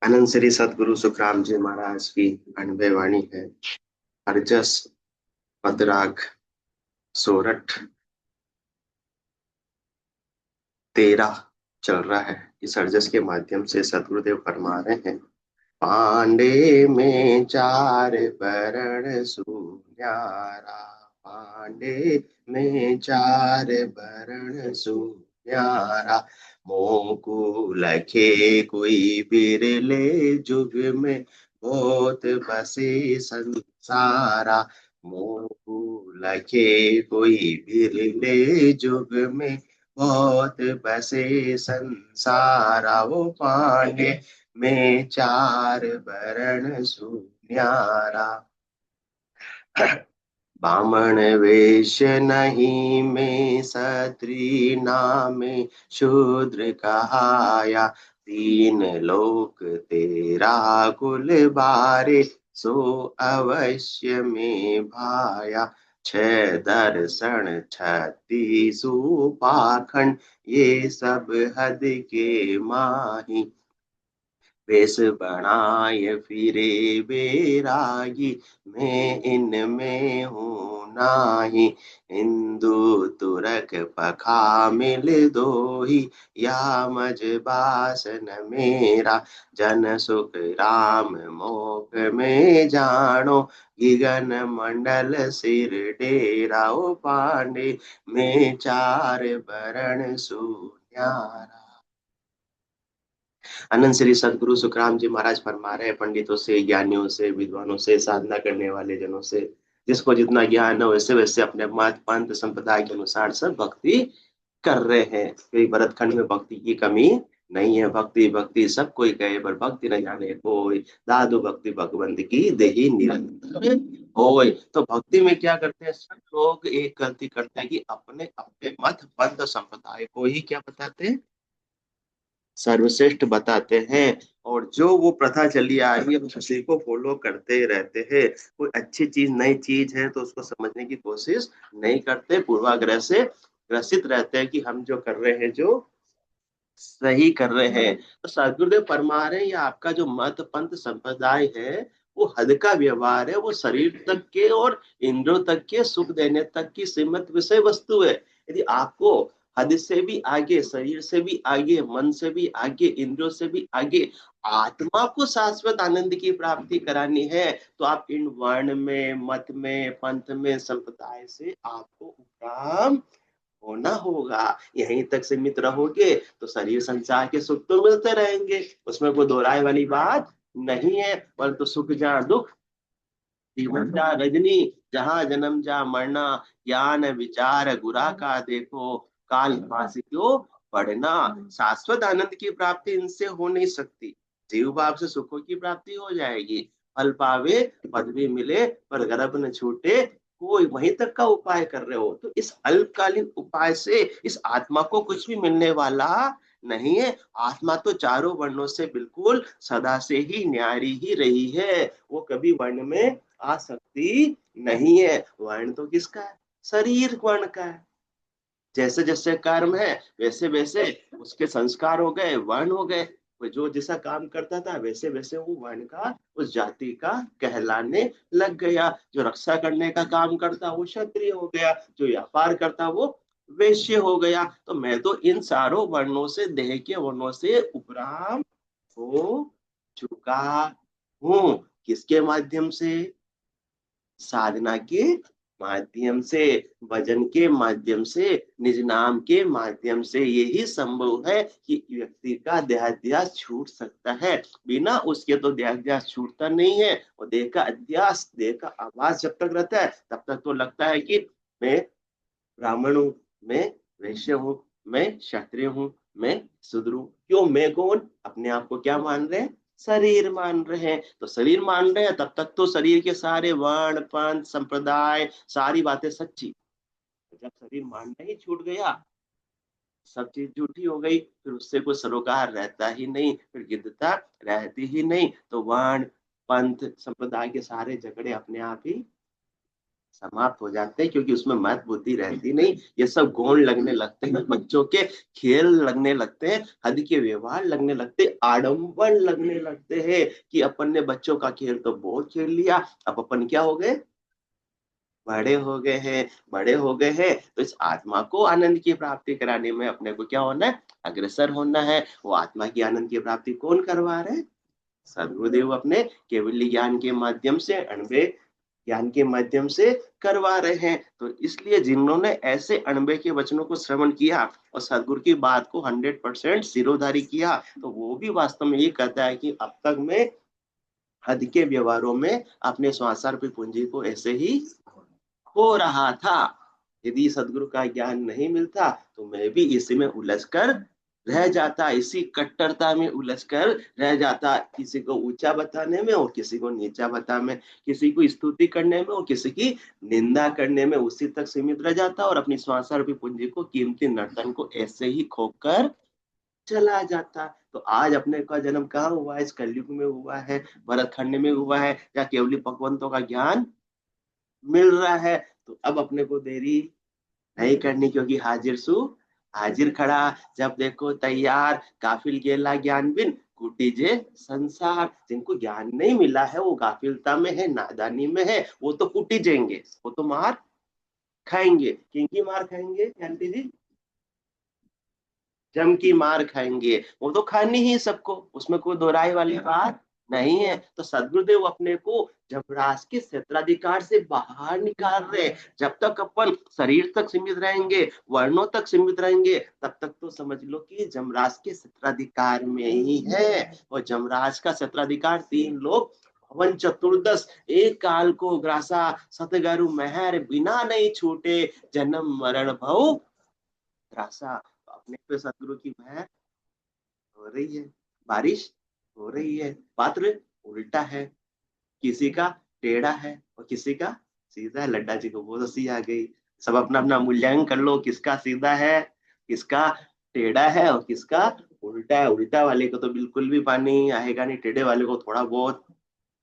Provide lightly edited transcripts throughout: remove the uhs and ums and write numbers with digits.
अनंत श्री सदगुरु सुखराम जी महाराज की अनबय वाणी है। हरजस पदराग सोरठ 13 चल रहा है। इस हरजस के माध्यम से सदगुरुदेव फरमा रहे हैं। पांडे में चार बरण सुन्यारा, पांडे में चार बरण सुन्यारा, मोकू लखे कोई बिरले जुग में बहुत बसे संसारा, मोकू लखे कोई बिरले जुग में बहुत बसे संसारा। वो पांडे में चार बरण सुन्यारा, बामण वेश नहीं में सत्री नामे शूद्र कहाया, तीन लोक तेरा कुल बारे सो अवश्य में भाया, छह दर्शन छत्तीस पाखंड ये सब हद के माही, वेश बनाए फिरे बैरागी मैं इनमें हूँ नाही, हिंदू तुरक पखा मिल दो ही या मजबासन मेरा, जन सुख राम मोक में जानो गिगन मंडल सिर डेरा। ओ पांडे में चार बरण सुन्यारा। अनंत श्री सदगुरु सुखराम जी महाराज फरमा रहे हैं, पंडितों से, ज्ञानियों से, विद्वानों से, साधना करने वाले जनों से, जिसको जितना ज्ञान है वैसे वैसे अपने मत पंथ संप्रदाय के अनुसार सब भक्ति कर रहे हैं। कोई भरतखंड में भक्ति की कमी नहीं है। भक्ति भक्ति सब कोई कहे पर भक्ति न जाने कोई, दादू भक्ति भगवंत की देही निरंतर होय। तो भक्ति में क्या करते हैं सब लोग? एक गलती करते हैं कि अपने अपने मत पंथ संप्रदाय को ही क्या बताते हैं? सर्वश्रेष्ठ बताते हैं। और जो वो प्रथा चली आ रही है उसी को फॉलो करते रहते हैं। कोई अच्छी चीज नई चीज है तो उसको समझने की कोशिश नहीं करते, पूर्वाग्रह से ग्रसित रहते हैं कि हम जो कर रहे हैं जो सही कर रहे हैं। तो सदगुरुदेव फरमा रहे हैं ये आपका जो मत पंथ संप्रदाय है वो हद का व्यवहार है, वो शरीर तक के और इंद्रियों तक के सुख देने तक की सीमित विषय वस्तु है। यदि आपको हद से भी आगे, शरीर से भी आगे, मन से भी आगे, इंद्रियों से भी आगे आत्मा को शाश्वत आनंद की प्राप्ति करानी है तो आप इन वर्ण में, मत में, पंथ में, संप्रदाय से आपको उपराम होना होगा। यहीं तक सीमित रहोगे तो शरीर संसार के सुख तो मिलते रहेंगे, उसमें कोई दोहराए वाली बात नहीं है। परंतु सुख जहाँ दुख, जीवन जा रजनी, जहाँ जन्म जा मरना, ज्ञान विचार गुरा का देखो, काल फांसी क्यों पढ़ना। शाश्वत आनंद की प्राप्ति इनसे हो नहीं सकती। जीव भाव से सुखों की प्राप्ति हो जाएगी, फल पावे पदवी मिले पर गर्भ न छूटे, कोई वहीं तक का उपाय कर रहे हो तो इस अल्पकालीन उपाय से इस आत्मा को कुछ भी मिलने वाला नहीं है। आत्मा तो चारों वर्णों से बिल्कुल सदा से ही न्यारी ही रही है, वो कभी वर्ण में आ सकती नहीं है। वर्ण तो किसका है? शरीर वर्ण का है। जैसे जैसे कर्म है वैसे वैसे उसके संस्कार हो गए, वर्ण हो गए। वो जो जैसा काम करता था वैसे वैसे वो वर्ण का, उस जाति का कहलाने लग गया। जो रक्षा करने का काम करता वो क्षत्रिय हो गया, जो व्यापार करता वो वैश्य हो गया। तो मैं तो इन चारों वर्णों से, देह के वर्णों से उपराम हो चुका हूँ। किसके माध्यम से? साधना के माध्यम से, भजन के माध्यम से, निज नाम के माध्यम से यही संभव है कि व्यक्ति का देहाध्यास छूट सकता है। बिना उसके तो देहाध्यास छूटता नहीं है। और देह का अध्यास, देह का आवाज जब तक रहता है तब तक तो लगता है कि मैं ब्राह्मण हूँ, मैं वैश्य हूँ, मैं क्षत्रिय हूँ, मैं शूद्र हूँ। क्यों? मैं कौन? अपने आप को क्या मान रहे हैं? शरीर मान रहे हैं। तो शरीर मान रहे हैं तब तक तो शरीर के सारे वर्ण पंथ संप्रदाय सारी बातें सच्ची। जब शरीर मानना ही छूट गया, सब चीज झूठी हो गई, फिर उससे कोई सरोकार रहता ही नहीं, फिर गिद्धता रहती ही नहीं। तो वर्ण पंथ संप्रदाय के सारे झगड़े अपने आप ही समाप्त हो जाते हैं, क्योंकि उसमें मत बुद्धि रहती नहीं। ये सब गौण लगने लगते हैं, बच्चों के खेल लगने लगते हैं, हद के व्यवहार लगने लगते हैं, आडंबर लगने लगते हैं कि अपन ने बच्चों का खेल तो बहुत खेल लिया, अब अपन क्या हो गए, बड़े हो गए हैं। बड़े हो गए हैं तो इस आत्मा को आनंद की प्राप्ति कराने में अपने को क्या होना है, अग्रसर होना है। वो आत्मा की आनंद की प्राप्ति कौन करवा रहे हैं, सदगुरुदेव अपने केवल ज्ञान के माध्यम से, अणबे ज्ञान के माध्यम से करवा रहे हैं। तो इसलिए जिन्होंने ऐसे अणबे के वचनों को श्रवण किया और सदगुरु की बात को 100% सिरोधारी किया, तो वो भी वास्तव में ये कहता है कि अब तक मैं हद के व्यवहारों में अपने स्वासार पूंजी को ऐसे ही हो रहा था। यदि सदगुरु का ज्ञान नहीं मिलता तो मैं भी इसी में उलझ कर रह जाता, इसी कट्टरता में उलझ कर रह जाता, किसी को ऊंचा बताने में और किसी को नीचा बताने में, किसी को स्तुति करने में और किसी की निंदा करने में, उसी तक सीमित रह जाता और अपनी श्वासा रूपी पूंजी को, कीमती नर्तन को ऐसे ही खोकर चला जाता। तो आज अपने का जन्म कहाँ हुआ है, इस कलयुग में हुआ है, भरत खंड में हुआ है, या केवली भगवंतों का ज्ञान मिल रहा है। तो अब अपने को देरी नहीं करनी, क्योंकि हाजिर सु हाजिर खड़ा, जब देखो तैयार, काफिल गेला ज्ञान बिन कुटीजे संसार। जिनको ज्ञान नहीं मिला है वो गाफिलता में है, नादानी में है, वो तो कुटीजेंगे, वो तो मार खाएंगे। किनकी मार खाएंगे आंटी जी, जम की मार खाएंगे, वो तो खानी ही सबको, उसमें कोई दोहराई वाली बात नहीं है। तो सदगुरुदेव अपने को जबराज के क्षेत्राधिकार से बाहर निकाल रहे। जब तक अपन शरीर तक सीमित रहेंगे, वर्णों तक सीमित रहेंगे, तब तक तो समझ लो कि जमराज के क्षेत्राधिकार में ही है। और जमराज का क्षेत्राधिकार 3 लोग, भवन चतुर्दश, एक काल को ग्रासा, सतगरु मेहर बिना नहीं छूटे, जन्म मरण भव त्रासा। तो अपने पे सदगुरु की मेहर हो रही है, बारिश हो रही है, पात्र उल्टा है, किसी का टेढ़ा है और किसी का सीधा है। लड्डा जी को बहुत हंसी आ गई। सब अपना अपना मूल्यांकन कर लो, किसका सीधा है, किसका टेढ़ा है और किसका उल्टा है। उल्टा वाले को तो बिल्कुल भी पानी आएगा नहीं, टेढ़े वाले को थोड़ा बहुत,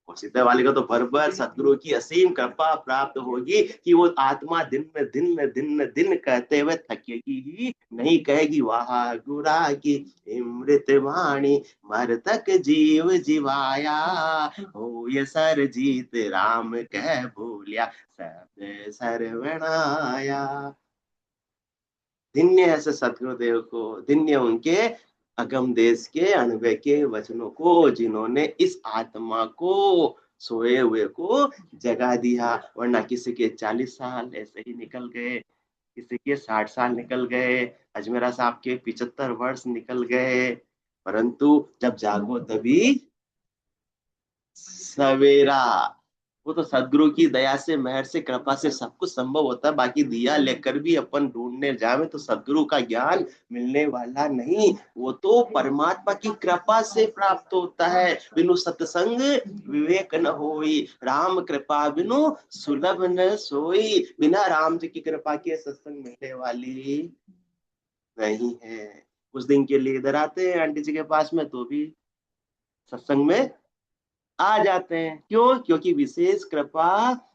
और सीधे वाले को तो भर भर सदगुरु की असीम कृपा प्राप्त होगी कि वो आत्मा दिन में दिन में दिन में दिन कहते हुए थकेगी ही नहीं, कहेगी वाह गुरा की अमृत वाणी, मर तक जीव जीवाया, हो ये सर जीत राम कह भूलिया, सब सरवणाया। धन्य है ऐसे सदगुरुदेव को, धन्य उनके अगम देश के अनबे के वचनों को, जिन्होंने इस आत्मा को, सोए हुए को जगा दिया। वरना किसी के 40 साल ऐसे ही निकल गए, किसी के 60 साल निकल गए, अजमेरा साहब के 75 वर्ष निकल गए, परंतु जब जागो तभी सवेरा। वो तो सदगुरु की दया से, मेहर से, कृपा से सब कुछ संभव होता है। बाकी दिया लेकर भी अपन ढूंढने जावे तो सदगुरु का ज्ञान मिलने वाला नहीं। वो तो परमात्मा की कृपा से प्राप्त होता है। बिनु सत्संग विवेक न होई, राम कृपा बिनु सुलभ न सोई। बिना राम जी की कृपा के सत्संग मिलने वाली नहीं है। कुछ दिन के लिए इधर आते हैं आंटी जी के पास में, तो भी सत्संग में आ जाते हैं। क्यों? क्योंकि विशेष कृपा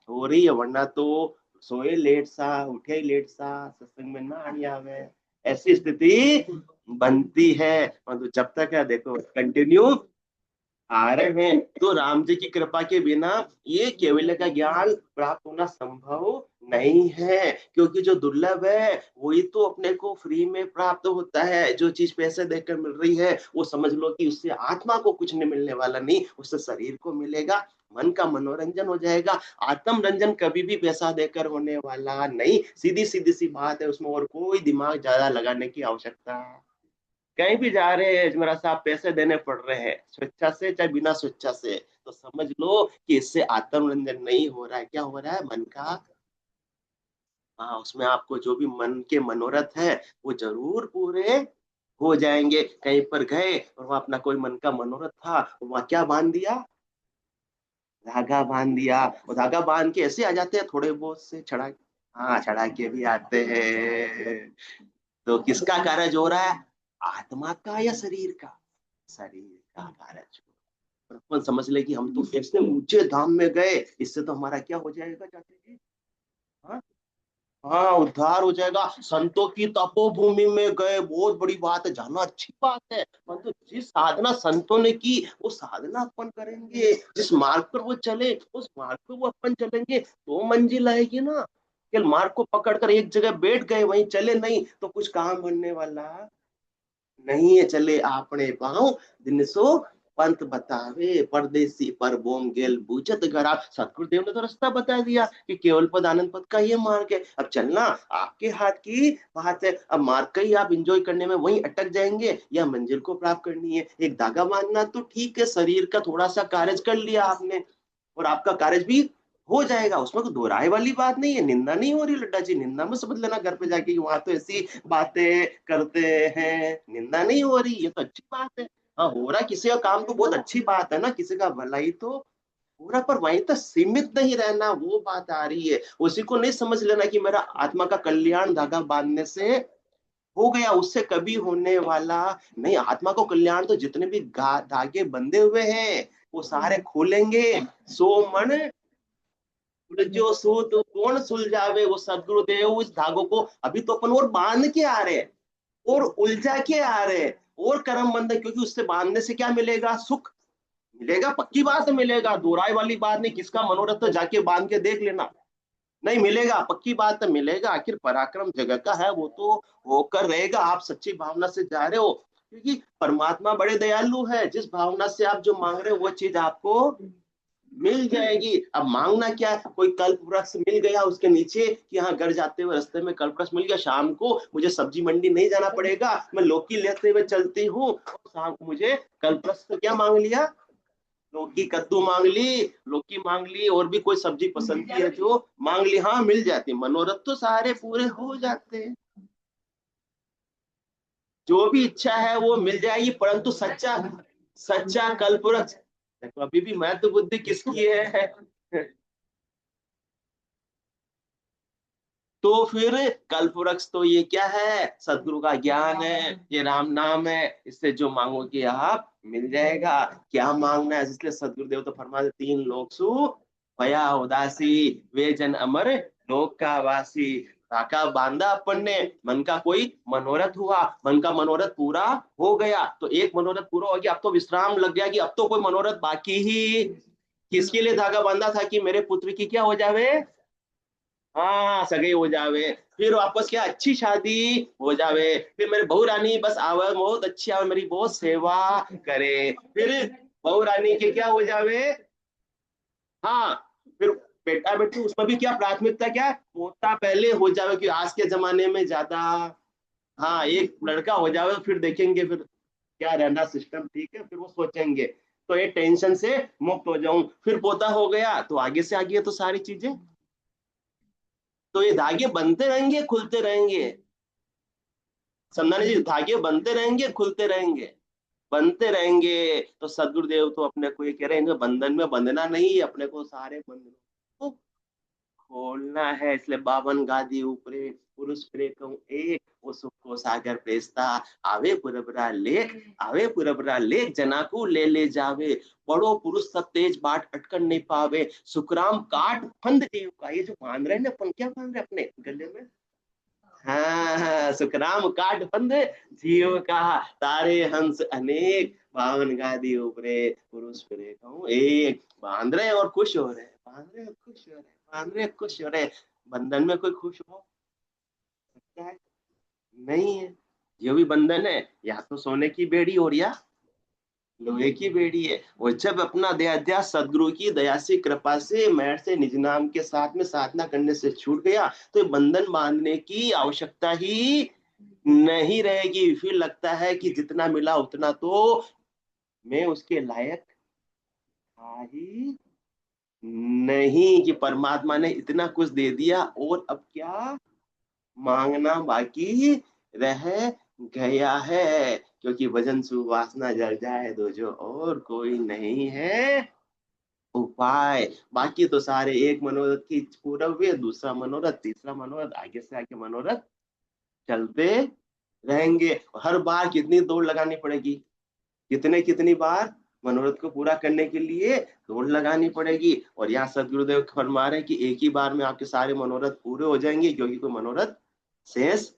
हो रही है, वरना तो सोए लेट सा, उठे लेट सा, सत्संग में ना आनी आवे, ऐसी स्थिति बनती है। मतलब जब तक है देखो कंटिन्यू आ रहे हैं, तो राम जी की कृपा के बिना ये केवल का ज्ञान प्राप्त होना संभव नहीं है। क्योंकि जो दुर्लभ है वही तो अपने को फ्री में प्राप्त होता है। जो चीज पैसे देकर मिल रही है वो समझ लो कि उससे आत्मा को कुछ नहीं मिलने वाला, नहीं, उससे शरीर को मिलेगा, मन का मनोरंजन हो जाएगा। आत्म रंजन कभी भी पैसा देकर होने वाला नहीं। सीधी सीधी सी बात है, उसमें और कोई दिमाग ज्यादा लगाने की आवश्यकता, कहीं भी जा रहे हैं मेरा साहब, पैसे देने पड़ रहे हैं, स्वेच्छा से चाहे बिना स्वेच्छा से, तो समझ लो कि इससे आत्मरंजन नहीं हो रहा है। क्या हो रहा है, मन का, हाँ, उसमें आपको जो भी मन के मनोरथ है वो जरूर पूरे हो जाएंगे। कहीं पर गए और वहां अपना कोई मन का मनोरथ था, वहां क्या बांध दिया, धागा बांध दिया, और धागा बांध के ऐसे आ जाते हैं थोड़े बहुत से छड़ा, हाँ छड़ा के भी आते हैं। तो किसका कार्य हो रहा है, आत्मा का या शरीर का, शरीर का कार्य। और अपन समझ ले कि हम तो ऐसे ऊंचे धाम में गए, इससे तो हमारा क्या हो जाएगा चाचा जी, हाँ, हाँ उद्धार हो जाएगा। संतों की तपोभूमि में गए, बहुत बड़ी बात है, जाना अच्छी बात है, परंतु जिस साधना संतों ने की वो साधना अपन करेंगे, जिस मार्ग पर वो चले उस मार्ग पर वो अपन चलेंगे तो मंजिल आएगी ना। केवल मार्ग को पकड़कर एक जगह बैठ गए, वहीं चले नहीं, तो कुछ काम बनने वाला नहीं है। चले आपने पाँव दिन सो पंथ बतावे, परदेसी पर बोम गेल बूझत गरा। सतगुरुदेव ने तो रास्ता बता दिया कि केवल पद आनंद पद का ये मार्ग है। अब चलना आपके हाथ की बात है। अब मार्ग का ही आप इंजॉय करने में वहीं अटक जाएंगे या मंजिल को प्राप्त करनी है। एक धागा बांधना तो ठीक है, शरीर का थोड़ा सा कार्य कर लिया आपने और आपका कार्य भी हो जाएगा, उसमें कोई दो राय वाली बात नहीं है। निंदा नहीं हो रही लड्डा जी, निंदा में समझ लेना घर पे जाके वहां तो ऐसी बातें करते हैं, निंदा नहीं हो रही, ये तो अच्छी बात है। हाँ हो रहा किसी का काम तो बहुत अच्छी बात है ना, किसी का भलाई तो हो रहा, पर वहीं तक सीमित नहीं रहना, वो बात आ रही है। उसी को नहीं समझ लेना कि मेरा आत्मा का कल्याण धागा बांधने से हो गया, उससे कभी होने वाला नहीं। आत्मा को कल्याण तो जितने भी धागे बंधे हुए हैं वो सारे खोलेंगे। सो मन जो सूत कौन सुलझावे, वो सदगुरुदेव उस धागों को अभी तो अपन और बांध के आ रहे हैं और उलझा के आ रहे हैं और कर्म बंधन, क्योंकि उससे बांधने से क्या मिलेगा? सुख मिलेगा, पक्की बात है मिलेगा, दोराय वाली बात नहीं। किसका मनोरथ तो जाके बांध के देख लेना, नहीं मिलेगा, पक्की बात है मिलेगा। आखिर पराक्रम जगह का है, वो तो होकर रहेगा। आप सच्ची भावना से जा रहे हो, क्योंकि परमात्मा बड़े दयालु है, जिस भावना से आप जो मांग रहे हो वो चीज आपको मिल जाएगी। अब मांगना क्या है? कोई कल्प वृक्ष मिल गया उसके नीचे कि हाँ, घर जाते हुए रास्ते में कल्प वृक्ष मिल गया, शाम को मुझे सब्जी मंडी नहीं जाना पड़ेगा, मैं लौकी लेते हुए चलती हूँ, शाम को मुझे कल्प वृक्ष तो क्या मांग लिया? लौकी कद्दू मांग ली, लौकी मांग ली, और भी कोई सब्जी पसंद की है जो मांग ली, हाँ मिल जाती। मनोरथ तो सारे पूरे हो जाते हैं, जो भी इच्छा है वो मिल जाएगी, परंतु सच्चा सच्चा कल्प वृक्ष देखो, अभी भी महत्व बुद्धि किसकी है? तो फिर कल्प वृक्ष तो ये क्या है? सदगुरु का ज्ञान है, ये राम नाम है, इससे जो मांगोगे आप मिल जाएगा। क्या मांगना है? इसलिए सदगुरुदेव तो फरमाते, तीन लोग सु भया उदासी, वे जन अमर लोक का वासी। राका बांधा अपन ने, मन का कोई मनोरथ हुआ, मन का मनोरथ पूरा हो गया, तो एक मनोरथ पूरा हो गया, अब तो विश्राम लग गया कि अब तो कोई मनोरथ बाकी ही। किसके लिए धागा बांधा था? कि मेरे पुत्र की क्या हो जावे? हाँ सगाई हो जावे, फिर वापस क्या अच्छी शादी हो जावे, फिर मेरे बहू रानी बस आवे, बहुत अच्छी आवे, मेरी बहुत सेवा करे, फिर बहू रानी के क्या हो जावे? हाँ, फिर बेटा बेटी उसमें भी क्या प्राथमिकता, क्या पोता पहले हो जावे, कि आज के जमाने में ज्यादा। हाँ एक लड़का हो जावे, फिर देखेंगे फिर क्या रहना सिस्टम, ठीक है, फिर वो सोचेंगे। तो ये टेंशन से मुक्त हो जाऊं, फिर पोता हो गया तो आगे से आगे तो सारी चीजें, तो ये धागे बनते रहेंगे खुलते रहेंगे। समझाने जी, धागे बनते रहेंगे खुलते रहेंगे, बनते रहेंगे। तो सदगुरुदेव तो अपने को ये कह रहे हैं, इनमें बंधन में बंधना नहीं है, अपने को सारे बंधनों को खोलना है। इसलिए बावन गादी ऊपरे पुरुष प्रे कहूं एक, वो सुख को सागर प्रेस्ता, आवे पुरबरा लेख, आवे पुरबरा लेख, जना को ले जावे, बड़ो पुरुष सब तेज बाट अटकन नहीं पावे, सुखराम काट फंद जीव का। ये जो बांध रहे हैं ना अपन, क्या बांध रहे हैं अपने गले में? हाँ हाँ, सुखराम काट बंद जीव का, तारे हंस अनेक, बावन गादी ऊपरे पुरुष प्रे कहूं एक। बांध रहे और खुश हो रहे, बांध रहे और खुश हो रहे, बांध रहे खुश हो रहे। बंधन में कोई खुश हो सकता है? नहीं है। जो भी बंधन है या तो सोने की बेड़ी और या लोहे की बेड़ी है। और जब अपना देहाध्यास सदगुरु की दया से कृपा से मेहर से निज नाम के साथ में साधना करने से छूट गया, तो ये बंधन बांधने की आवश्यकता ही नहीं रहेगी। फिर लगता है कि जितना मिला उतना तो मैं उसके लायक था ही नहीं, कि परमात्मा ने इतना कुछ दे दिया और अब क्या मांगना बाकी रह गया है। क्योंकि वजन सुवासना जल जाए दो जो, और कोई नहीं है उपाय। बाकी तो सारे एक मनोरथ की पूरा हुए, दूसरा मनोरथ, तीसरा मनोरथ, आगे से आगे मनोरथ चलते रहेंगे। हर बार कितनी दौड़ लगानी पड़ेगी, कितनी बार मनोरथ को पूरा करने के लिए दौड़ लगानी पड़ेगी। और यहाँ सदगुरुदेव फरमा रहे हैं कि एक ही बार में आपके सारे मनोरथ पूरे हो जाएंगे, क्योंकि कोई मनोरथ शेष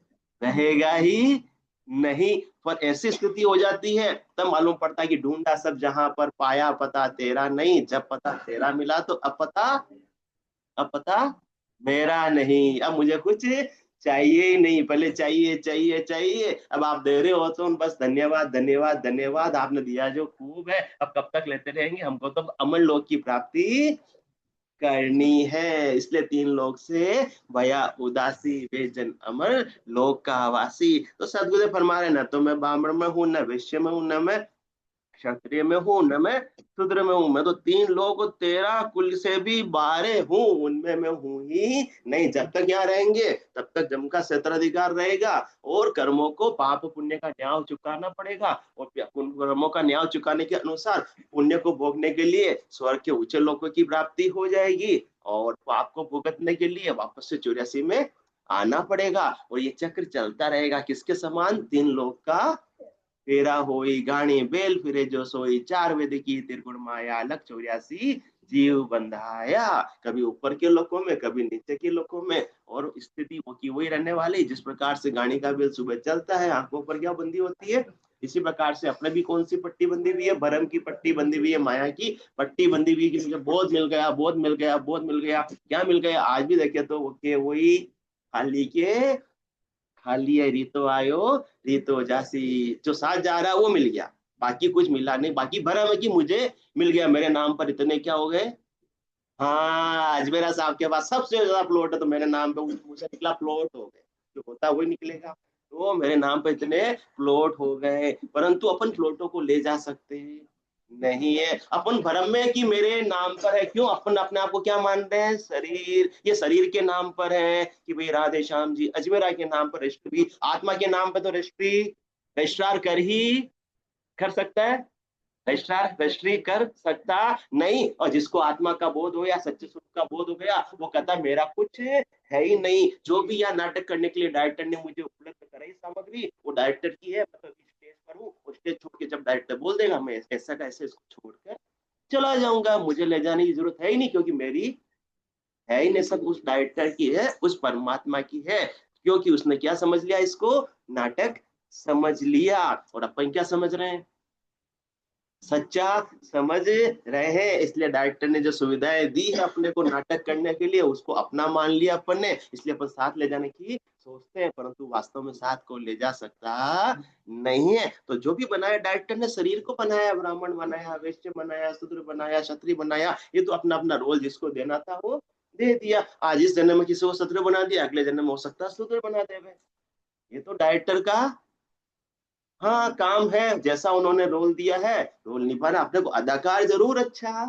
रहेगा ही नहीं। पर ऐसी स्थिति हो जाती है तब मालूम पड़ता है कि ढूंढा सब जहां पर, पाया पता तेरा नहीं। जब पता तेरा मिला तो अब पता मेरा नहीं। अब मुझे कुछ चाहिए ही नहीं, पहले चाहिए चाहिए चाहिए, अब आप दे रहे हो तो बस धन्यवाद धन्यवाद धन्यवाद, आपने दिया जो खूब है। अब कब तक लेते रहेंगे, हमको तो अमर लोक की प्राप्ति करनी है। इसलिए तीन लोक से भया उदासी, वे जन अमर लोक का वासी। तो सदगुरुदेव फरमा रहे ना तो मैं ब्राह्मण में हूँ, न वैश्य में हूँ, न मैं क्षत्रिय में हूँ, न मैं शूद्र में हूँ। मैं तो तीन लोग 13 कुल से भी बाहरे हूँ, उनमें मैं हूँ ही नहीं। जब तक यहाँ रहेंगे तब तक जम का क्षेत्राधिकार रहेगा, और कर्मों को पाप पुण्य का न्याय चुकाना पड़ेगा। और कर्मों का न्याय चुकाने के अनुसार पुण्य को भोगने के लिए स्वर्ग के उच्च लोकों की प्राप्ति हो जाएगी, और पाप को भुगतने के लिए वापस से 84 में आना पड़ेगा। और ये चक्र चलता रहेगा किसके समान, तीन लोक का फेरा होई गाणी बेल फिरे जो सोई, चार वेद की त्रिगुण माया, लख 84 जीव बंधाया। कभी ऊपर के लोकों में, कभी नीचे के लोकों में, और स्थिति वो की वही रहने वाली। जिस प्रकार से गाड़ी का बेल सुबह चलता है, आंखों पर क्या बंदी होती है, इसी प्रकार से अपने भी कौन सी पट्टी बंदी हुई है, भरम की पट्टी बंदी हुई है, माया की पट्टी बंदी हुई है कि मुझे बहुत मिल गया, बहुत मिल गया, बहुत मिल गया। क्या मिल गया, आज भी देखे तो वही खाली के खाली है। रीतो आयो रीतो जासी, जो साथ जा रहा है वो मिल गया, बाकी कुछ मिला नहीं। बाकी भरम है कि मुझे मिल गया, मेरे नाम पर इतने क्या हो गए। हाँ, अजमेरा साहब के पास सबसे ज्यादा प्लॉट है, तो मेरे नाम पे मुझे निकला प्लॉट हो गए, जो होता है वही निकलेगा। तो मेरे नाम पे इतने प्लॉट हो गए, परंतु अपन प्लॉटों को ले जा सकते हैं नहीं है। अपन भ्रम में कि मेरे नाम पर है, क्यों अपन अपने आप को क्या मान रहे हैं, शरीर, ये शरीर के नाम पर है कि भाई राधे श्याम जी, अजमेरा के नाम पर रजिस्ट्री, आत्मा के नाम पर तो रजिस्ट्री रजिस्ट्रार कर सकता है, रजिस्ट्री कर सकता नहीं। और जिसको आत्मा का बोध हो या सच्चे स्वरूप का बोध हो गया, वो कहता मेरा कुछ है ही नहीं। जो भी यहाँ नाटक करने के लिए डायरेक्टर ने मुझे उपलब्ध कराई सामग्री, वो डायरेक्टर की है। मैं तो स्टेज पर हूँ, और स्टेज छोड़ के जब डायरेक्टर बोल देगा, मैं ऐसा कैसे इसको छोड़कर चला जाऊंगा, मुझे ले जाने की जरूरत है ही नहीं, क्योंकि मेरी है ही नहीं, सब उस डायरेक्टर की है, उस परमात्मा की है। क्योंकि उसने क्या समझ लिया, इसको नाटक समझ लिया। और अपन क्या समझ रहे हैं, सच्चा समझ रहे हैं। इसलिए डायरेक्टर ने जो सुविधाएं दी है अपने को नाटक करने के लिए, उसको अपना मान लिया अपन ने, इसलिए अपन साथ ले जाने की सोचते हैं, परंतु वास्तव में साथ को ले जा सकता नहीं है। तो जो भी बनाया डायरेक्टर ने, शरीर को बनाया, ब्राह्मण बनाया, वैश्य बनाया, शूद्र बनाया, क्षत्रिय बनाया, ये तो अपना अपना रोल जिसको देना था वो दे दिया। आज इस जन्म में किसी को शत्रुघ्न बना दिया, अगले जन्म में हो सकता है शूद्र बना देवे। ये तो डायरेक्टर का हाँ काम है, जैसा उन्होंने रोल दिया है रोल निभाना। अपने को अदाकार जरूर अच्छा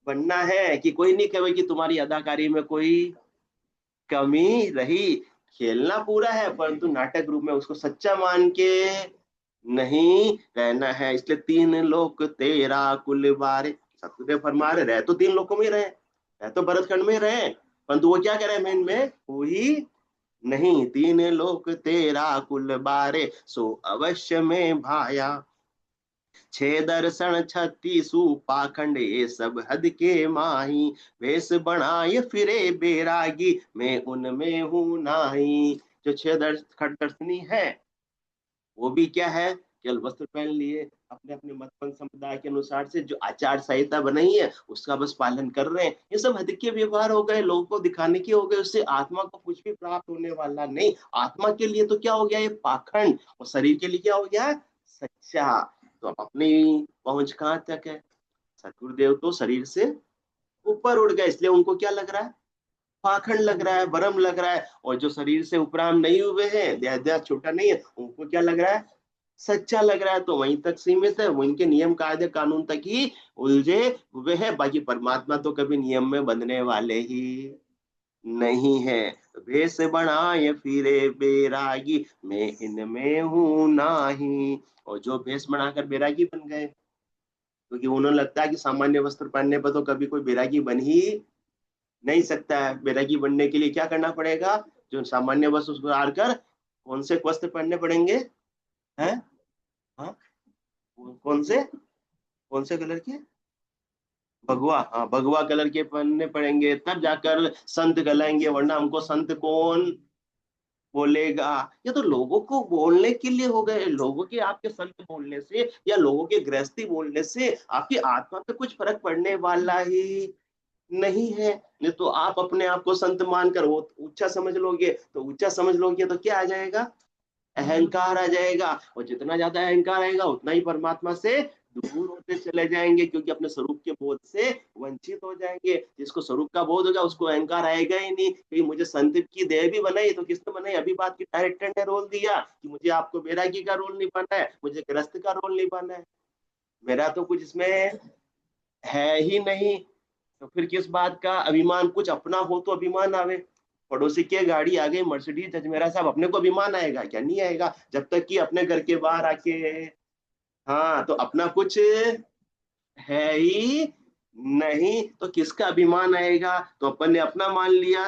बनना है, कि कोई नहीं कहे कि तुम्हारी अदाकारी में कोई कमी रही। खेलना पूरा है, परंतु नाटक रूप में उसको सच्चा मान के नहीं रहना है। इसलिए तीन लोक तेरा कुल बारे, सतगुरुदेव फरमा रहे तो तीन लोकों में रहे, रह तो भरतखंड में रहे, परंतु वो क्या करे, मेन में वही नहीं। तीन लोक तेरा कुल बारे, सो अवश्य में भाया, छे दर्शन 36 पाखंड, ये सब हद के माही, वेश बनाए फिरे बैरागी, मैं उनमें हूं नाही। जो छह दर्शनी है, वो भी क्या है, केवल वस्त्र पहन लिए, अपने अपने मतपंथ समुदाय के अनुसार से जो आचार संहिता बनाई है उसका बस पालन कर रहे हैं। ये सब हद के व्यवहार हो गए, लोगों को दिखाने के हो गए, उससे आत्मा को कुछ भी प्राप्त होने वाला नहीं। आत्मा के लिए तो क्या हो गया, ये पाखंड, और शरीर के लिए क्या हो गया, सच्चा। तो अब अपनी पहुंच कहाँ तक है, सदगुरुदेव तो शरीर से ऊपर उड़ गए, इसलिए उनको क्या लग रहा है, पाखंड लग रहा है, भ्रम लग रहा है। और जो शरीर से उपराम नहीं हुए हैं, देह छोटा नहीं है, उनको क्या लग रहा है, सच्चा लग रहा है। तो वहीं तक सीमित है, वो इनके नियम कायदे कानून तक ही उलझे हुए हैं। बाकी परमात्मा तो कभी नियम में बंधने वाले ही नहीं है। भेष बनाए फिरे बैरागी, मैं इनमें हूं नाही। और जो भेष बनाकर बैरागी बन गए, क्योंकि उन्हें लगता है कि सामान्य वस्त्र पहनने पर तो कभी कोई बैरागी बन ही नहीं सकता है। बैरागी बनने के लिए क्या करना पड़ेगा, जो सामान्य वस्त्र उसको हार कर कौन से वस्त्र पहनने पड़ेंगे, हैं, हाँ, कौन से, कौन से कलर के? भगवा, हाँ भगवा कलर के पहनने पड़ेंगे तब जाकर संत कहलाएंगे, वरना हमको संत कौन बोलेगा? ये तो लोगों को बोलने के लिए हो गए। लोगों के आपके संत बोलने से या लोगों के गृहस्थी बोलने से आपकी आत्मा पे कुछ फर्क पड़ने वाला ही नहीं है। नहीं तो आप अपने आप को संत मानकर वो ऊंचा समझ लोगे, तो ऊंचा समझ लोगे तो क्या आ जाएगा? अहंकार आ जाएगा। और जितना ज्यादा अहंकार आएगा उतना ही परमात्मा से दूर होते चले जाएंगे, क्योंकि अपने स्वरूप के बोध से वंचित हो जाएंगे। जिसको स्वरूप का बोध होगा उसको अहंकार आएगा ही नहीं कि मुझे संत की देह भी बनाई, तो किसने बनाई? अभी बात की डायरेक्टर ने रोल दिया कि मुझे आपको बैरागी का रोल नहीं पाना है, मुझे ग्रस्त का रोल नहीं पाना है। मेरा तो कुछ इसमें है ही नहीं। तो फिर किस बात का अभिमान? कुछ अपना हो तो अभिमान आवे। पड़ोसी की गाड़ी आ गई मर्सिडीज, मेरा साहब अपने को अभिमान आएगा क्या? नहीं आएगा, जब तक कि अपने घर के बाहर आके, हाँ तो अपना कुछ है ही नहीं, तो किसका अभिमान आएगा? तो अपन ने अपना मान लिया,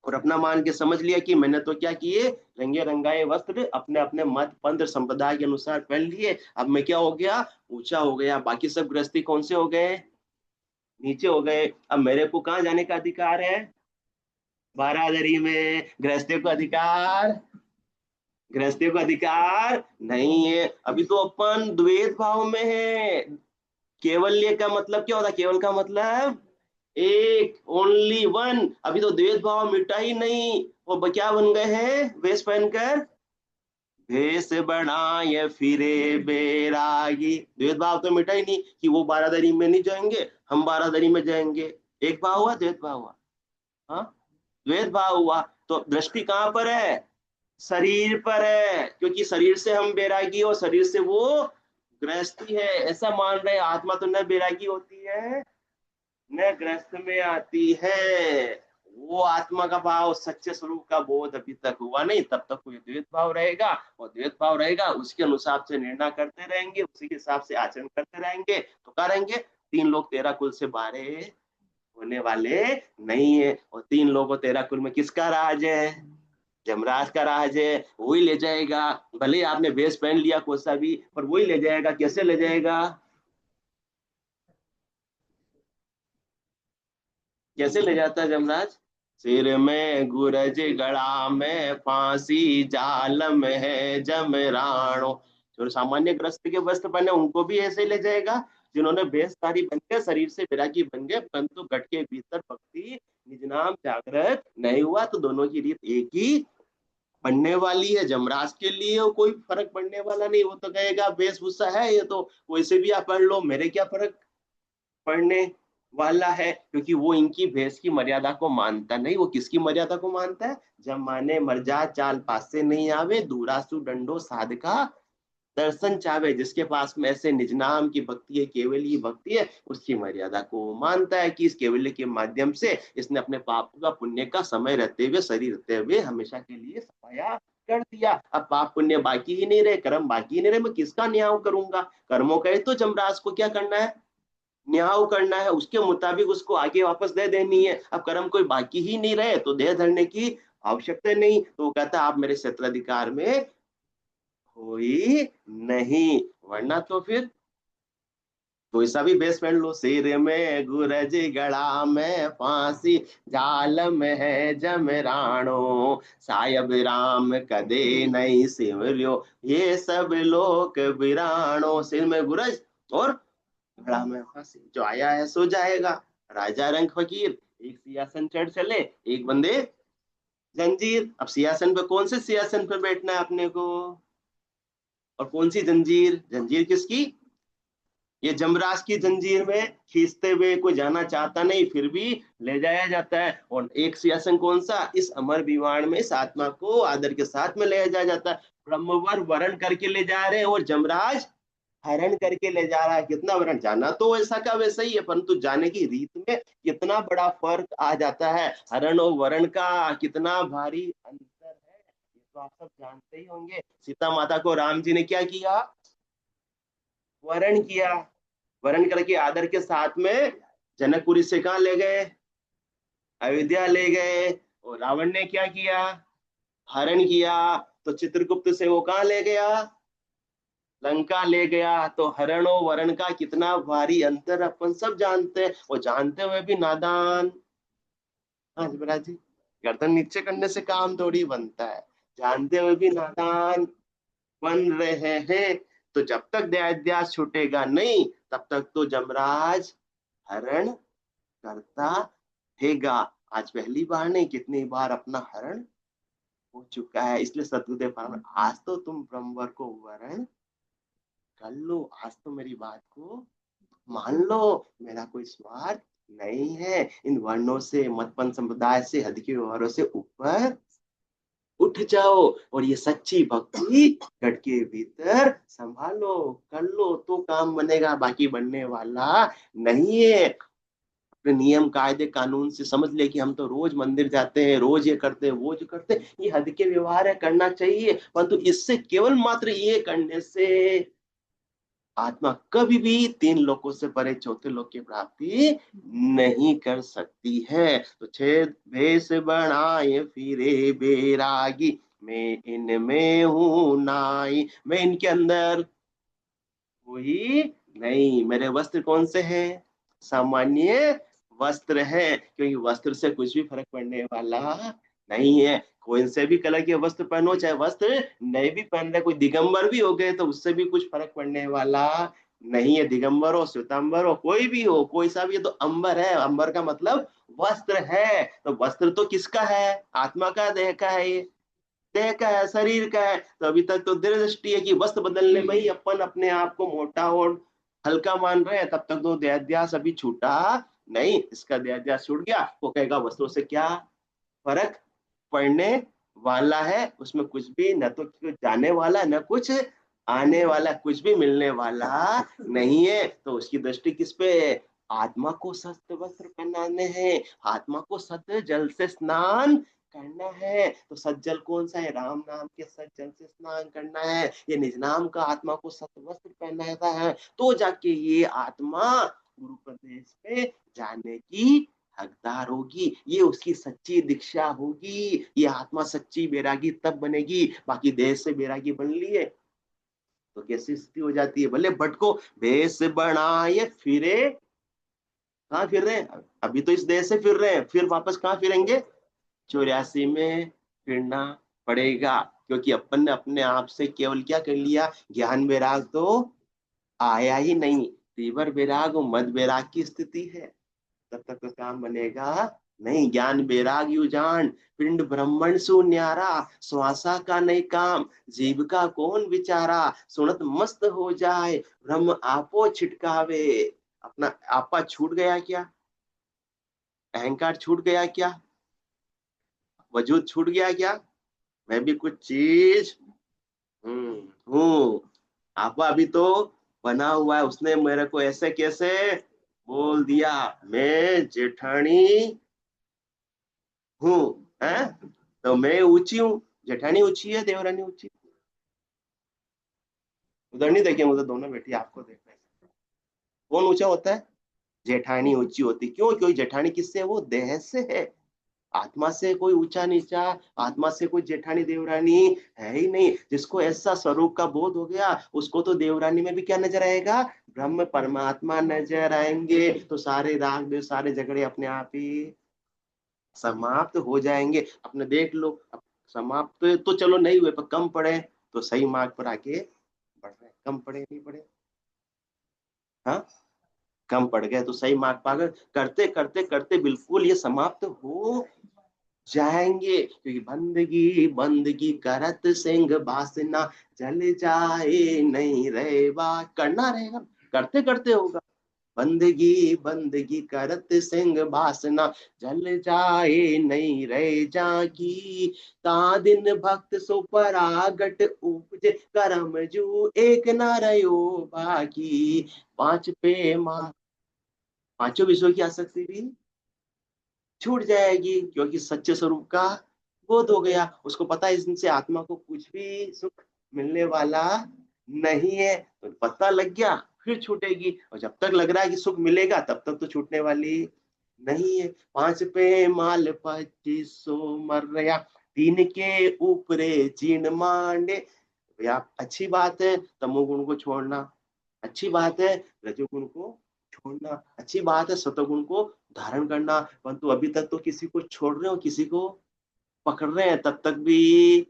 और अपना मान के समझ लिया कि मैंने तो क्या किए, रंगे रंगाए वस्त्र अपने अपने मत पंथ संप्रदाय के अनुसार पहन लिए। अब मैं क्या हो गया? ऊंचा हो गया। बाकी सब गृहस्थी कौन से हो गए? नीचे हो गए। अब मेरे को कहाँ जाने का अधिकार है? बारादरी में। गृहस्थियों को अधिकार, गृहस्थियों को अधिकार नहीं है। अभी तो अपन द्वैत भाव में है। केवल्य का मतलब क्या होता है? केवल का मतलब एक, ओनली वन। अभी तो द्वैत भाव मिटा ही नहीं। वो क्या बन गए हैं वेश पहनकर? भेष बनाए फिरे बैरागी। द्वैत भाव तो मिटा ही नहीं कि वो बारादरी में नहीं जाएंगे, हम बारादरी में जाएंगे। एक भाव हुआ, द्वैत भाव हुआ? हाँ, द्वैत भाव हुआ। तो दृष्टि कहाँ पर है? शरीर पर है, क्योंकि शरीर से हम बैरागी और शरीर से वो गृहस्थी है, ऐसा मान रहे हैं। आत्मा तो न बैरागी होती है न गृहस्थ में आती है। वो आत्मा का भाव, सच्चे स्वरूप का बोध अभी तक हुआ नहीं, तब तक कोई द्वैत भाव रहेगा। और द्वैत भाव रहेगा, उसके अनुसार से निर्णय करते रहेंगे, उसी के हिसाब से आचरण करते रहेंगे, तो क्या रहेंगे? 3 लोग 13 कुल से बारे होने वाले नहीं है। और 3 लोग और 13 कुल में किसका राज है? जमराज का राज है। वही ले जाएगा। भले ही आपने वेश पहन लिया कोसा भी, पर वही ले जाएगा। कैसे ले जाएगा? कैसे ले जाता है जमराज? सिर में गुरज, गला में फांसी, जाल में है जमरानो। जो सामान्य ग्रस्त के वस्त्र पहने उनको भी ऐसे ले जाएगा। जिन्होंने भेषधारी बन गए, शरीर से बैरागी बन गए, परंतु घट के भीतर भक्ति निज नाम जागृत नहीं हुआ, तो दोनों की रीत एक ही पढ़ने वाली है। जमराज के लिए वो कोई फर्क पड़ने वाला नहीं। वो तो कहेगा वेशभूषा है ये तो वैसे भी आप पढ़ लो, मेरे क्या फर्क पड़ने वाला है? क्योंकि वो इनकी भेष की मर्यादा को मानता नहीं। वो किसकी मर्यादा को मानता है? जब माने मर्जा चाल पास से नहीं आवे, दूरासु डंडो साधका दर्शन चावे। जिसके पास में ऐसे निज नाम की भक्ति है, केवल ही भक्ति है, उसकी मर्यादा को मानता है कि इस केवल्य के माध्यम से इसने अपने पाप का पुण्य का समय रहते हुए, शरीर रहते हुए हमेशा के लिए सफाया कर दिया। अब पाप पुण्य बाकी ही नहीं रहे, कर्म बाकी ही नहीं रहे, मैं किसका न्याय करूंगा? कर्मों का तो जमराज को क्या करना है? न्याय करना है, उसके मुताबिक उसको आगे वापस दे देनी है। अब कर्म कोई बाकी ही नहीं रहे तो देह धरने की आवश्यकता नहीं। तो वो कहता है आप मेरे क्षेत्राधिकार में हो ही नहीं, वरना तो फिर कोई सा भी बेस पहन लो। सिर में गुरज, गला में फांसी, जाल में है जमरानो, सायब राम कदे नहीं सिमरियो, ये सब लोक बिरानो। सिर में गुरज और गला में फांसी, जो आया है सो जाएगा। राजा रंग फकीर, एक सिंहासन चढ़ चले, एक बंदे जंजीर। अब सिंहासन पे कौन से सिंहासन पे बैठना है अपने को? और कौन सी जंजीर? जंजीर किसकी? ये जमराज की जंजीर में खींचते हुए कोई जाना चाहता नहीं, फिर भी ले जाया जाता है। और एक सिंहासन कौन सा? इस अमर विवाण में इस आत्मा को आदर के साथ में ले जाया जाता है। ब्रह्मवर वरण करके ले जा रहे हैं और जमराज हरण करके ले जा रहा है। कितना वरण? जाना तो वैसा का वैसा ही है, परंतु जाने की रीत में कितना बड़ा फर्क आ जाता है। हरण और वरण का कितना भारी अंतर है, ये तो आप सब जानते ही होंगे। सीता माता को राम जी ने क्या किया? वरण किया। वरण करके आदर के साथ में जनकपुरी से कहाँ ले गए? अयोध्या ले गए। और रावण ने क्या किया? हरण किया। तो चित्रगुप्त से वो कहाँ ले गया? लंका ले गया तो हरण और वरण का कितना भारी अंतर अपन सब जानते हैं, वो जानते हुए भी नादान। हाँ जी महाराज जी, गर्दन नीचे करने से काम थोड़ी बनता है, जानते हुए भी नादान बन रहे हैं। तो जब तक दयाध्यास छूटेगा नहीं, तब तक तो जमराज हरण करता रहेगा। आज पहली बार नहीं, कितनी बार अपना हरण हो चुका है। इसलिए सतगुरुदेव फरमान, आज तो तुम ब्रह्मवर को वरण कर लो, आज तो मेरी बात को मान लो, मेरा कोई स्वार्थ नहीं है। इन वर्णों से, मतपन संप्रदाय से, हद के व्यवहारों से ऊपर उठ जाओ, और ये सच्ची भक्ति घट के भीतर संभालो, कर लो तो काम बनेगा, बाकी बनने वाला नहीं है। अपने नियम कायदे कानून से समझ ले कि हम तो रोज मंदिर जाते हैं, रोज ये करते हैं, वो जो करते हैं, ये हद के व्यवहार है, करना चाहिए, परंतु इससे केवल मात्र ये करने से आत्मा कभी भी तीन लोकों से परे चौथे लोक की प्राप्ति नहीं कर सकती है। तो छेद भेष बनाए फिरे बैरागी, मैं इनमें हूं नाई, मैं इनके अंदर कोई नहीं। मेरे वस्त्र कौन से हैं? सामान्य वस्त्र है, क्योंकि वस्त्र से कुछ भी फर्क पड़ने वाला नहीं है। कोई से भी कलर के वस्त्र पहनो, चाहे वस्त्र नहीं भी पहन रहे, कोई दिगंबर भी हो गए तो उससे भी कुछ फर्क पड़ने वाला नहीं है। दिगंबर हो, श्वेतांबर हो, कोई भी हो, कोई सा भी है, तो अंबर है। अंबर का मतलब वस्त्र है। तो वस्त्र तो किसका है? आत्मा का, देह का है। ये देह का है, शरीर का है। तो अभी तक तो दृढ़ दृष्टि है कि वस्त्र बदलने में ही अपन अपने आप को मोटा और हल्का मान रहे हैं, तब तक तो देहाध्यास अभी छूटा नहीं। इसका देहाध्यास छूट गया, वो कहेगा वस्त्रों से क्या फर्क पड़ने वाला है, उसमें कुछ भी न तो कुछ जाने वाला, न कुछ आने वाला, कुछ भी मिलने वाला नहीं है। तो उसकी दृष्टि किस पे है? आत्मा को सत्य वस्त्र पहनाने हैं, आत्मा को सत्य जल से स्नान करना है। तो सज्जल कौन सा है? राम नाम के सज्जल से स्नान करना है। ये निज नाम का आत्मा को सत्य वस्त्र पहनाता है, तो जाके ये आत्मा गुरु प्रदेश में जाने की हकदार होगी। ये उसकी सच्ची दीक्षा होगी। ये आत्मा सच्ची बैरागी तब बनेगी। बाकी देह से बैरागी बन लिए तो कैसी स्थिति हो जाती है? भले भटको, भेष बनाए फिरे। कहाँ फिर रहे हैं? अभी तो इस देह से फिर रहे हैं, फिर वापस कहाँ फिरेंगे? 84 में फिरना पड़ेगा, क्योंकि अपन ने अपने आप से केवल क्या कर लिया? ज्ञान वैराग तो आया ही नहीं। तीव्र वैराग और मद वैराग की स्थिति है, तब तक तो काम बनेगा नहीं। ज्ञान वैराग यू जान, पिंड ब्रह्मण सु न्यारा, श्वासा का नहीं काम, जीव का कौन विचारा, सुनत मस्त हो जाए, ब्रह्म आपो छिटकावे। अपना आपा छूट गया क्या? अहंकार छूट गया क्या? वजूद छूट गया क्या? मैं भी कुछ चीज हूँ। आपा अभी तो बना हुआ है, उसने मेरे को ऐसे कैसे बोल दिया, मैं जेठानी हूँ। है तो मैं ऊंची हूँ, जेठानी ऊंची है, देवरानी ऊंची। उधर नहीं देखेंगे, उधर दोनों बैठी, आपको देखना है। कौन ऊंचा होता है? जेठानी ऊंची होती। क्यों? क्योंकि जेठानी किससे है? वो देह से है। आत्मा से कोई ऊंचा नीचा, आत्मा से कोई जेठानी देवरानी है ही नहीं। जिसको ऐसा स्वरूप का बोध हो गया, उसको तो देवरानी में भी क्या नजर आएगा? ब्रह्म परमात्मा नजर आएंगे। तो सारे राग द्वेष, सारे झगड़े अपने आप ही समाप्त हो जाएंगे। अपने देख लो, अब समाप्त तो चलो नहीं हुए, पर कम पड़े तो सही मार्ग पर आगे बढ़ रहे हैं। कम पड़े नहीं पड़े? हाँ, कम पड़ गए तो सही मार्ग पा गए। करते करते करते बिल्कुल ये समाप्त हो जाएंगे, क्योंकि बंदगी बंदगी करत सिंह बासना, जल जाए नहीं रहे बात। करना रहेगा, करते करते होगा। बंदगी बंदगी करत सिंह बासना, जल जाए नहीं रहे जागी, ता दिन भक्त सो परागट उपजे, करम जू एक न रयो बाकी। पांच पे मां, पांचों विषयों की आसक्ति भी छूट जाएगी, क्योंकि सच्चे स्वरूप का बोध हो गया। उसको पता है इनसे आत्मा को कुछ भी सुख मिलने वाला नहीं है। तो पता लग गया, फिर छूटेगी। और जब तक लग रहा है कि सुख मिलेगा, तब तक तो छूटने वाली नहीं है। पांच पे माल 2500 मर रहा, तीन के ऊपरे चीन मांडे, या अच्छी बात है तमोगुण को छोड़ना, अच्छी बात है रजोगुण को छोड़ना, अच्छी बात है सतोगुण को धारण करना, परंतु अभी तक तो किसी को छोड़ रहे हो, किसी को पकड़ रहे हैं, तब तक भी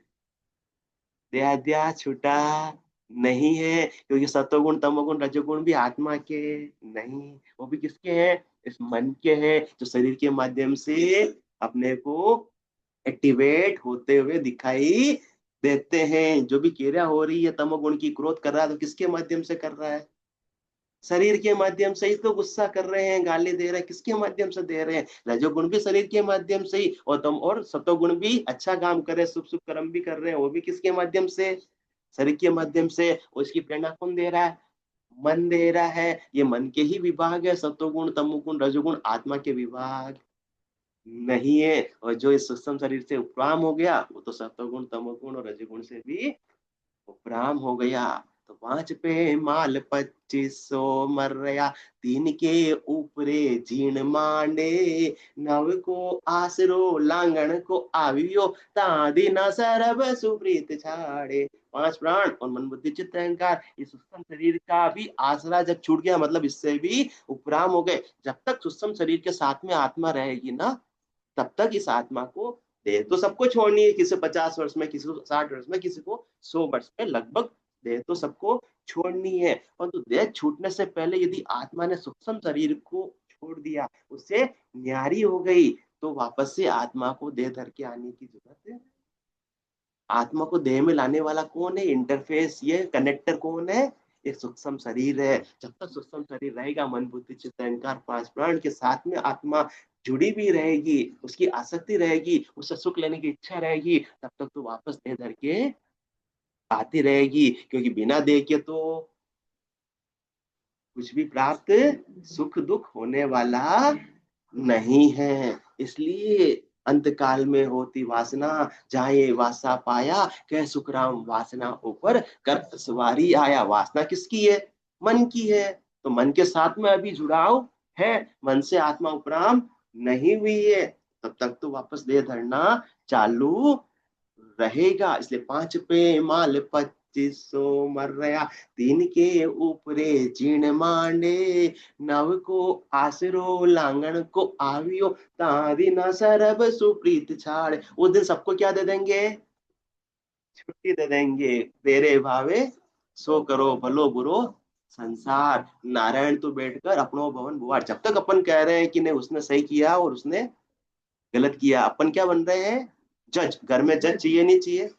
देहाध्याय छूटा नहीं है, क्योंकि सतोगुण तमोगुण रजोगुण भी आत्मा के नहीं, वो भी किसके हैं, इस मन के हैं, जो शरीर के माध्यम से अपने को एक्टिवेट होते हुए दिखाई देते हैं। जो भी क्रिया हो रही है तमोगुण की, क्रोध कर रहा है तो किसके माध्यम से कर रहा है, शरीर के माध्यम से ही तो गुस्सा कर रहे हैं, गाली दे रहे हैं, किसके माध्यम से दे रहे हैं, रजोगुण भी शरीर के माध्यम से ही, और तम और सतोगुण भी अच्छा काम कर रहे हैं, शुभ शुभ कर्म भी कर रहे हैं, वो भी किसके माध्यम से, शरीर के माध्यम से। और इसकी प्रेरणा कौन दे रहा है, मन दे रहा है। ये मन के ही विभाग है, सतोगुण तमोगुण रजोगुण आत्मा के विभाग नहीं है। और जो इस सूक्ष्म शरीर से उपराम हो गया वो तो सतोगुण तमोगुण और रजोगुण से भी उपराम हो गया। तो 5 पे माल 2500 मर रहा, 3 के ऊपरे जीण मांडे, नव को आसरो लांगण को आवियो, तादी न सरब सुप्रीत छाड़े। 5 प्राण और मन बुद्धि चित्त अहंकार, इस सूक्ष्म शरीर का भी आसरा जब छूट गया, मतलब इससे भी उपराम हो गए। जब तक सूक्ष्म शरीर के साथ में आत्मा रहेगी ना, तब तक इस आत्मा को, देह तो सबको छोड़नी है, किसी 50 वर्ष में, किसी को 60 वर्ष में, किसी को 100 वर्ष में, लगभग देह तो सबको छोड़नी है। परंतु देह छूटने से पहले यदि आत्मा ने सूक्ष्म शरीर को छोड़ दिया, उससे न्यारी हो गई, तो वापस से आत्मा को देह धर के आने की जरूरत है। आत्मा को देह में लाने वाला कौन है, इंटरफेस, ये कनेक्टर कौन है, एक सूक्ष्म शरीर है। जब तक सूक्ष्म शरीर रहेगा, मन बुद्धि चित्त अहंकार 5 प्राण के साथ में आत्मा जुड़ी भी रहेगी, उसकी आसक्ति रहेगी, उससे सुख लेने की इच्छा रहेगी, तब तक तो वापस देह धर के आती रहेगी। क्योंकि बिना देह के तो कुछ भी प्राप्त, सुख दुख होने वाला नहीं है। इसलिए अंत काल में होती वासना, जाए वासा पाया, कह सुखराम वासना ऊपर कर सवारी आया। वासना किसकी है, मन की है। तो मन के साथ में अभी जुड़ाव है, मन से आत्मा उपराम नहीं हुई है, तब तक तो वापस देह धरना चालू रहेगा। इसलिए 5 पे माल 2500 मर रहा, 3 के ऊपरे जीण मांडे, नव को आसरो लांगण को आवियो, तारी न सरब सुप्रीत छाड़। उस दिन सबको क्या दे देंगे, छुट्टी दे देंगे, तेरे भावे सो करो भलो बुरो संसार। नारायण तो बैठकर अपनो भवन बुआर। जब तक अपन कह रहे हैं कि नहीं उसने सही किया और उसने गलत किया, अपन क्या बन रहे हैं, जज। घर में जज चाहिए नहीं चाहिए,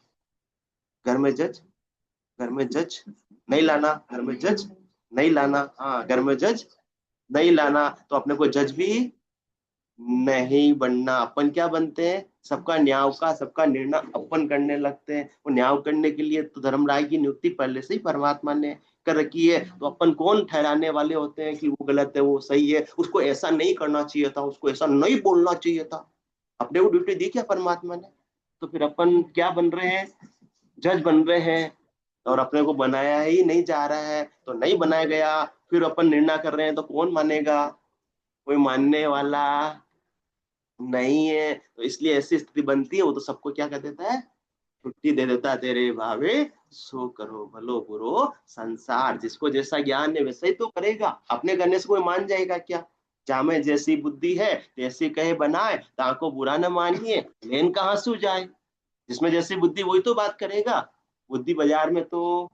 घर में जज, घर में जज नहीं लाना, घर में जज नहीं लाना, हाँ घर में जज नहीं लाना, तो अपने को जज भी नहीं बनना। अपन क्या बनते हैं, सबका न्याय का, सबका निर्णय अपन करने लगते हैं। वो न्याय करने के लिए तो धर्मराय की नियुक्ति पहले से ही परमात्मा ने कर रखी है। तो अपन कौन ठहराने वाले होते हैं कि वो गलत है वो सही है, उसको ऐसा नहीं करना चाहिए था, उसको ऐसा नहीं बोलना चाहिए था। अपने को ड्यूटी दी क्या परमात्मा ने, तो फिर अपन क्या बन रहे हैं, जज बन रहे हैं। और अपने को बनाया ही नहीं जा रहा है, तो नहीं बनाया गया, फिर अपन निर्णय कर रहे हैं, तो कौन मानेगा, कोई मानने वाला नहीं है। तो इसलिए ऐसी स्थिति बनती है, वो तो सबको क्या कर देता है, छुट्टी दे देता है, तेरे भावे सो करो भलो बुरो संसार। जिसको जैसा ज्ञान है वैसा ही तो करेगा, अपने करने से कोई मान जाएगा क्या। जामे जैसी बुद्धि है तैसी कहे बनाए, ताको बुरा न मानिए लेन कहाँ सू जाए। जिसमें जैसी बुद्धि वही तो बात करेगा। बुद्धि बाजार में तो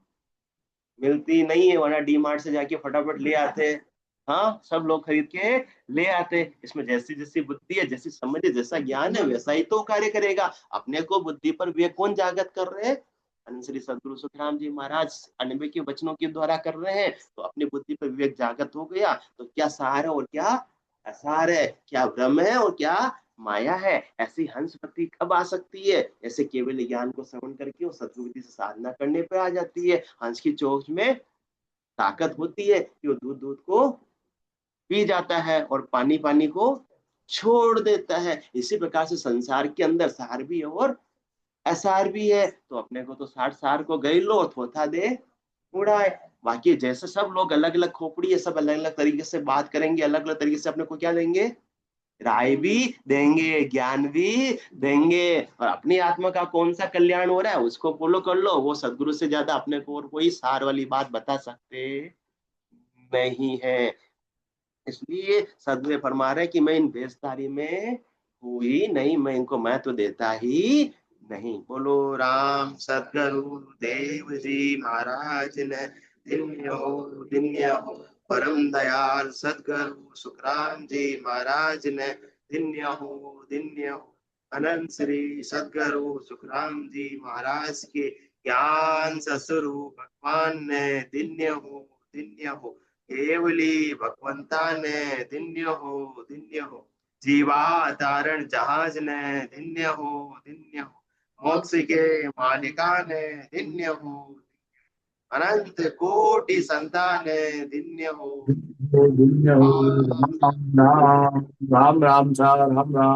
मिलती नहीं है, वरना डी मार्ट से जाके फटाफट ले आते हैं। हाँ सब लोग खरीद के ले आते। इसमें जैसी जैसी बुद्धि है, जैसी समझ है, जैसा ज्ञान है, वैसा ही तो कार्य करेगा। अपने को बुद्धि पर विवेक कौन जागृत कर रहे हैं, अनंत श्री सदगुरु सुखराम जी महाराज अनबे के वचनों के द्वारा कर रहे हैं। तो अपनी बुद्धि पर विवेक जागृत हो गया, तो क्या सार है और क्या असार है, क्या भ्रम है और क्या माया है। ऐसी हंस पति कब आ सकती है, ऐसे केवल ज्ञान को श्रवण करके और सद्बुद्धि से साधना करने पर आ जाती है। हंस की चोंच में ताकत होती है कि वो दूध दूध को पी जाता है और पानी पानी को छोड़ देता है। इसी प्रकार से संसार के अंदर सार भी है और असार भी है। तो अपने को तो सार सार को गई लो, थोथा दे उड़ाए। बाकी जैसे सब लोग अलग अलग खोपड़ी है, सब अलग अलग तरीके से बात करेंगे, अलग अलग तरीके से अपने को क्या देंगे, राय भी देंगे, ज्ञान भी देंगे। और अपनी आत्मा का कौन सा कल्याण हो रहा है उसको फॉलो कर लो। वो सदगुरु से ज्यादा अपने को और कोई सार वाली बात बता सकते नहीं है। इसलिए सदगुरु फरमा रहे कि मैं इन भेषधारी में हूँ ही नहीं, मैं इनको महत्व देता ही नहीं। बोलो राम सदगुरु देव जी महाराज ने धन्य हो परम दयाल सदगुरु सुखराम जी महाराज ने धन्य हो अनंत श्री सदगुरु सुखराम जी महाराज के ज्ञान ससुरु भगवान ने धन्य हो केवली भगवंता ने धन्य हो जीवा तारण जहाज ने धन्य हो मोक्ष के मालिका ने धन्य हो अनंत कोटि संतान ने धन्य हो। राम राम राम राम सा राम राम।